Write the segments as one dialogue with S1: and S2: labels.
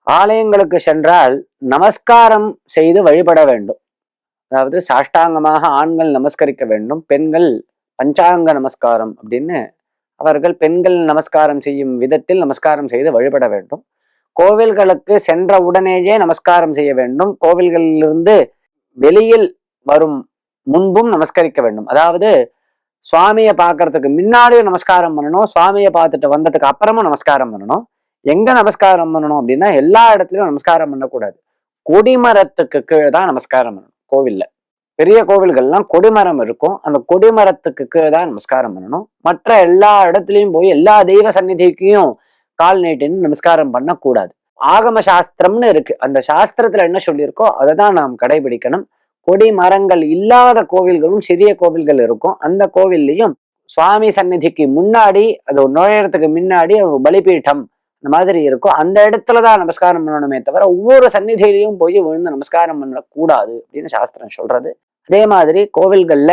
S1: ஆலயங்களுக்கு சென்றால் நமஸ்காரம் செய்து வழிபட வேண்டும். அதாவது சாஷ்டாங்கமாக ஆண்கள் நமஸ்கரிக்க வேண்டும், பெண்கள் பஞ்சாங்க நமஸ்காரம் அப்படின்னு அவர்கள் பெண்கள் நமஸ்காரம் செய்யும் விதத்தில் நமஸ்காரம் செய்து வழிபட வேண்டும். கோவில்களுக்கு சென்ற உடனேயே நமஸ்காரம் செய்ய வேண்டும். கோவில்களிலிருந்து வெளியில் வரும் முன்பும் நமஸ்கரிக்க வேண்டும். அதாவது சுவாமியை பார்க்கறதுக்கு முன்னாடியே நமஸ்காரம் பண்ணணும், சுவாமியை பார்த்துட்டு வந்ததுக்கு அப்புறமும் நமஸ்காரம் பண்ணணும். எங்க நமஸ்காரம் பண்ணணும் அப்படின்னா எல்லா இடத்துலயும் நமஸ்காரம் பண்ணக்கூடாது. கொடிமரத்துக்கு கீழே தான் நமஸ்காரம் பண்ணணும். கோவில்ல பெரிய கோவில்கள்லாம் கொடிமரம் இருக்கும், அந்த கொடிமரத்துக்கு கீழே தான் நமஸ்காரம் பண்ணணும். மற்ற எல்லா இடத்துலயும் போய் எல்லா தெய்வ சந்நிதிக்கும் கால் நீட்டின்னு நமஸ்காரம் பண்ணக்கூடாது. ஆகம சாஸ்திரம்னு இருக்கு, அந்த சாஸ்திரத்துல என்ன சொல்லியிருக்கோ அதை தான் நாம் கடைபிடிக்கணும். கொடி மரங்கள் இல்லாத கோவில்களும் சிறிய கோவில்கள் இருக்கும். அந்த கோவில்லையும் சுவாமி சந்நிதிக்கு முன்னாடி, அது நுழையறதுக்கு முன்னாடி ஒரு பலிபீட்டம் இந்த மாதிரி இருக்கும், அந்த இடத்துலதான் நமஸ்காரம் பண்ணணுமே தவிர ஒவ்வொரு சந்நிதியிலையும் போய் விழுந்து நமஸ்காரம் பண்ணக்கூடாது அப்படின்னு சாஸ்திரம் சொல்றது. அதே மாதிரி கோவில்கள்ல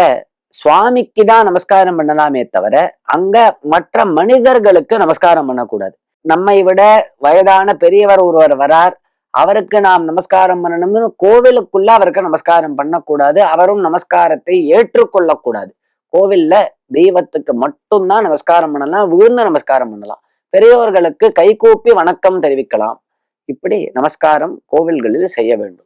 S1: சுவாமிக்கு தான் நமஸ்காரம் பண்ணலாமே தவிர அங்க மற்ற மனிதர்களுக்கு நமஸ்காரம் பண்ணக்கூடாது. நம்மை விட வயதான பெரியவர் ஒருவர் வரார், அவருக்கு நாம் நமஸ்காரம் பண்ணணும்னு கோவிலுக்குள்ள அவருக்கு நமஸ்காரம் பண்ணக்கூடாது. அவரும் நமஸ்காரத்தை ஏற்றுக்கொள்ளக்கூடாது. கோவில்ல தெய்வத்துக்கு மட்டும்தான் நமஸ்காரம் பண்ணலாம், விழுந்து நமஸ்காரம் பண்ணலாம். பெரியோர்களுக்கு கைகூப்பி வணக்கம் தெரிவிக்கலாம். இப்படி நமஸ்காரம் கோவில்களில் செய்ய வேண்டும்.